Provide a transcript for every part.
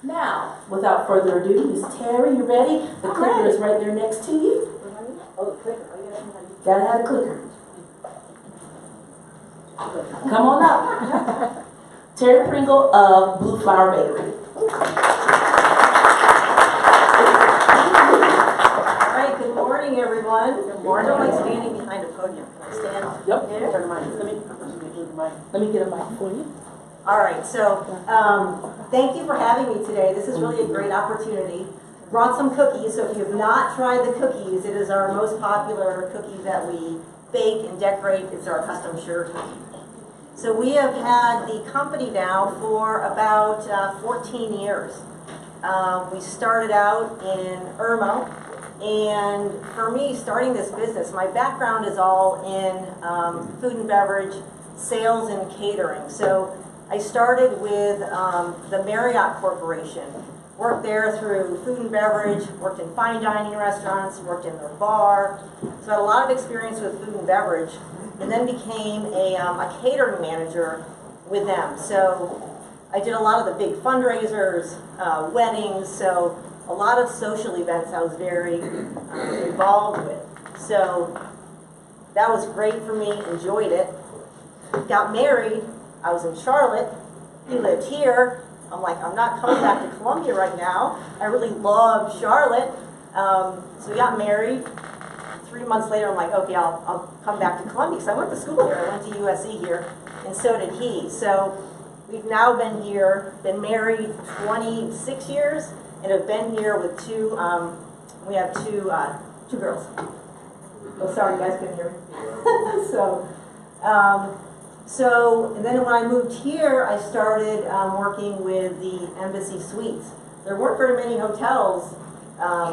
Now, without further ado, Miss Terry, you ready? The clicker is right there next to you. Oh, the clicker. Gotta have a clicker. Come on up. Teri Pringle of Blue Flower Bakery. All right, good morning, everyone. Good morning. I don't like standing behind a podium. Can I stand? Yep. Here? Let me get a mic for you. All right, so thank you for having me today. This is really a great opportunity. Brought some cookies, so if you have not tried the cookies, it is our most popular cookie that we bake and decorate. It's our custom sugar cookie. So we have had the company now for about 14 years. We started out in Irmo, and for me, starting this business, my background is all in food and beverage, sales and catering. So I started with the Marriott Corporation. Worked there through food and beverage, worked in fine dining restaurants, worked in their bar. So I had a lot of experience with food and beverage, and then became a catering manager with them. So I did a lot of the big fundraisers, weddings, so a lot of social events I was very involved with. So that was great for me, enjoyed it. Got married, I was in Charlotte, he lived here. I'm like, I'm not coming back to Columbia right now. I really love Charlotte. So we got married. 3 months later, I'm like, okay, I'll come back to Columbia. So I went to school here. I went to USC here, and so did he. So we've now been here, been married 26 years, and have been here with two, we have two girls. Oh, sorry, you guys couldn't hear me. And then when I moved here, I started working with the Embassy Suites. There weren't very many hotels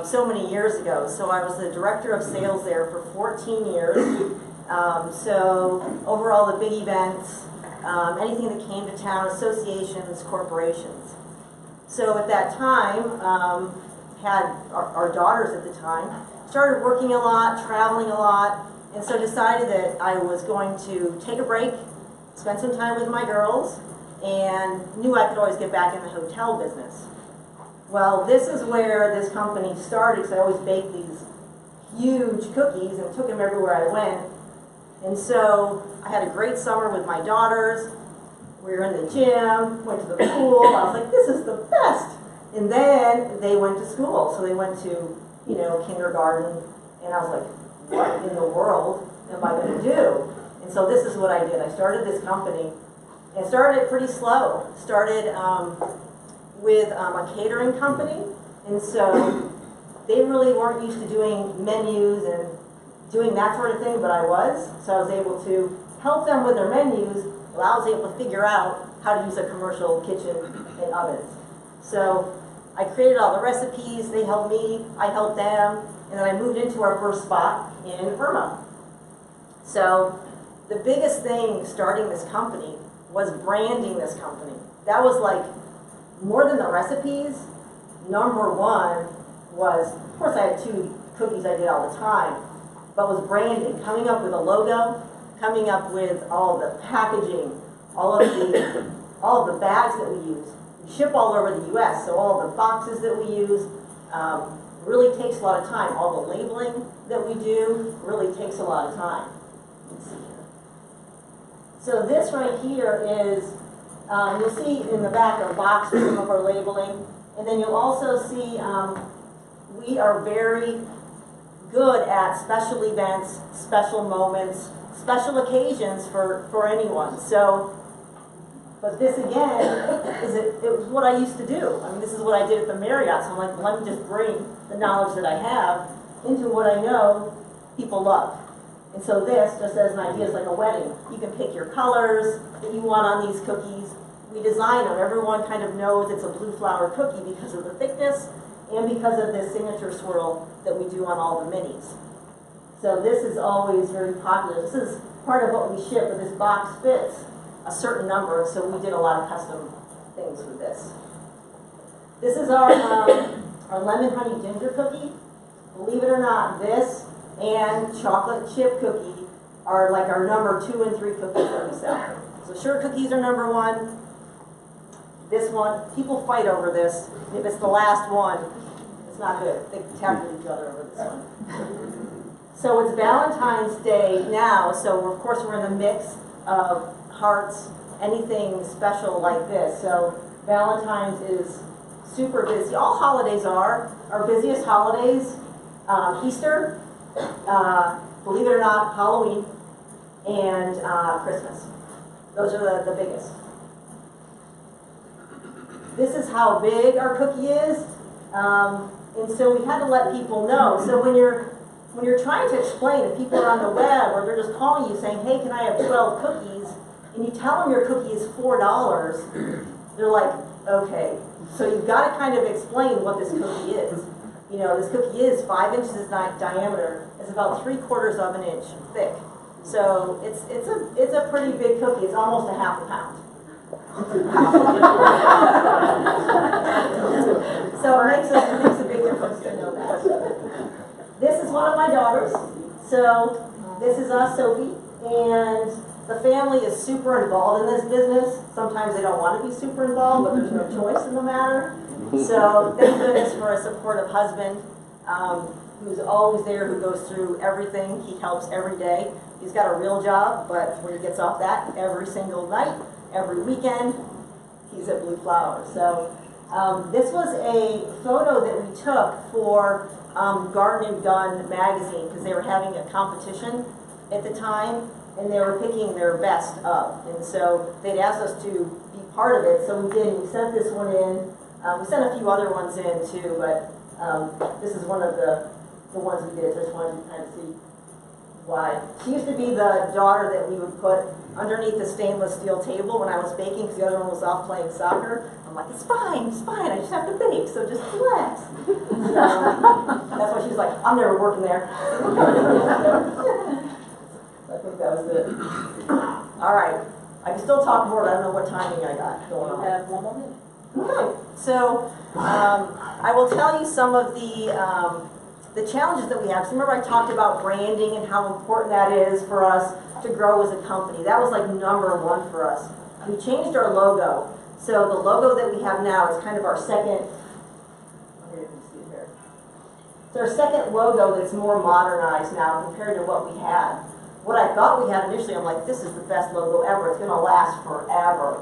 so many years ago, so I was the director of sales there for 14 years. So overall the big events, anything that came to town, associations, corporations. So at that time, had our daughters at the time, started working a lot, traveling a lot, and so decided that I was going to take a break, spend some time with my girls, and knew I could always get back in the hotel business. Well, this is where this company started, because I always baked these huge cookies and took them everywhere I went. And so I had a great summer with my daughters. We were in the gym, went to the pool. I was like, this is the best. And then they went to school. So they went to, kindergarten. And I was like, what in the world am I going to do? And so this is what I did. I started this company, and started it pretty slow. Started with a catering company, and so they really weren't used to doing menus and doing that sort of thing, but I was. So I was able to help them with their menus, while I was able to figure out how to use a commercial kitchen and ovens. So I created all the recipes, they helped me, I helped them, and then I moved into our first spot in Irmo. So the biggest thing starting this company was branding this company. That was like, more than the recipes, number one was, of course I had 2 cookies I did all the time, but was branding, coming up with a logo, coming up with all the packaging, all of the bags that we use. We ship all over the US, so all of the boxes that we use really takes a lot of time. All the labeling that we do really takes a lot of time. Let's see here. So this right here is, you'll see in the back of boxes some of our labeling, and then you'll also see we are very good at special events, special moments, special occasions for anyone. So, but this again, it was what I used to do. I mean, this is what I did at the Marriott, so I'm like, let me just bring the knowledge that I have into what I know people love. And so this, just as an idea, is like a wedding. You can pick your colors that you want on these cookies. We design them. Everyone kind of knows it's a blue flower cookie because of the thickness and because of this signature swirl that we do on all the minis. So this is always very popular. This is part of what we ship, but this box fits a certain number, so we did a lot of custom things with this. This is our lemon honey ginger cookie. Believe it or not, this and chocolate chip cookie are like our number 2 and 3 cookies that we sell. So sugar cookies are number 1. This one, people fight over this. If it's the last one, it's not good. They tackle each other over this one. So it's Valentine's Day now, so of course we're in the mix of hearts, anything special like this. So Valentine's is super busy. All holidays are. Our busiest holidays, Easter, believe it or not, Halloween, and Christmas. Those are the biggest. This is how big our cookie is, and so we had to let people know. So when you're trying to explain, if people are on the web or they're just calling you saying, hey, can I have 12 cookies, and you tell them your cookie is $4, they're like, okay. So you've got to kind of explain what this cookie is. You know, this cookie is 5 inches in diameter. It's about 3/4 of an inch thick. So it's a pretty big cookie. It's almost a half a pound. So it makes a big difference to know that. This is one of my daughters. So this is us, Sophie, and the family is super involved in this business. Sometimes they don't want to be super involved, but there's no choice in the matter. So thank goodness for a supportive husband who's always there, who goes through everything. He helps every day. He's got a real job, but when he gets off that, every single night, every weekend, he's at Blue Flower. So this was a photo that we took for Garden and Gun magazine because they were having a competition at the time, and they were picking their best up. And so they'd asked us to be part of it, so we did. We sent this one in. We sent a few other ones in too, but this is one of the ones we did. Just wanted to kind of see why. She used to be the daughter that we would put underneath the stainless steel table when I was baking because the other one was off playing soccer. I'm like, it's fine, I just have to bake, so just relax. So, that's why she's like, I'm never working there. I think that was it. All right. I can still talk more, but I don't know what timing I got going on. You have 1 more minute. Okay. So I will tell you some of the challenges that we have. So remember I talked about branding and how important that is for us to grow as a company. That was like #1 for us. We changed our logo. So the logo that we have now is kind of our second. Here you can see it here. It's our second logo that's more modernized now compared to what we had. What I thought we had initially, I'm like, this is the best logo ever. It's going to last forever.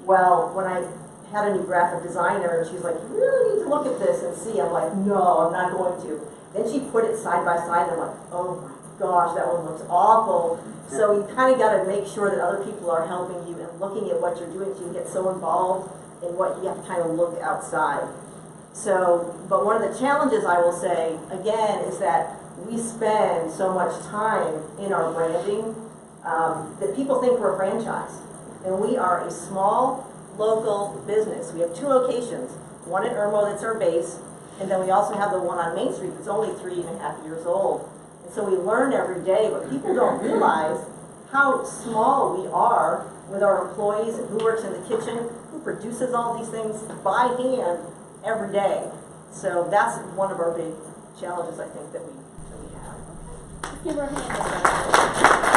Well, when I had a new graphic designer, and she's like, you really need to look at this and see. I'm like, no, I'm not going to. Then she put it side by side, and I'm like, oh my gosh, that one looks awful. So you kind of got to make sure that other people are helping you and looking at what you're doing, so you get so involved in what you have to kind of look outside. So, but one of the challenges I will say, again, is that we spend so much time in our branding that people think we're a franchise. And we are a small, local business. We have 2 locations, one in Irmo that's our base, and then we also have the one on Main Street that's only 3.5 years old. And so we learn every day, but people don't realize how small we are with our employees and who works in the kitchen, who produces all these things by hand every day. So that's one of our big challenges, I think, that we have. Give her a hand.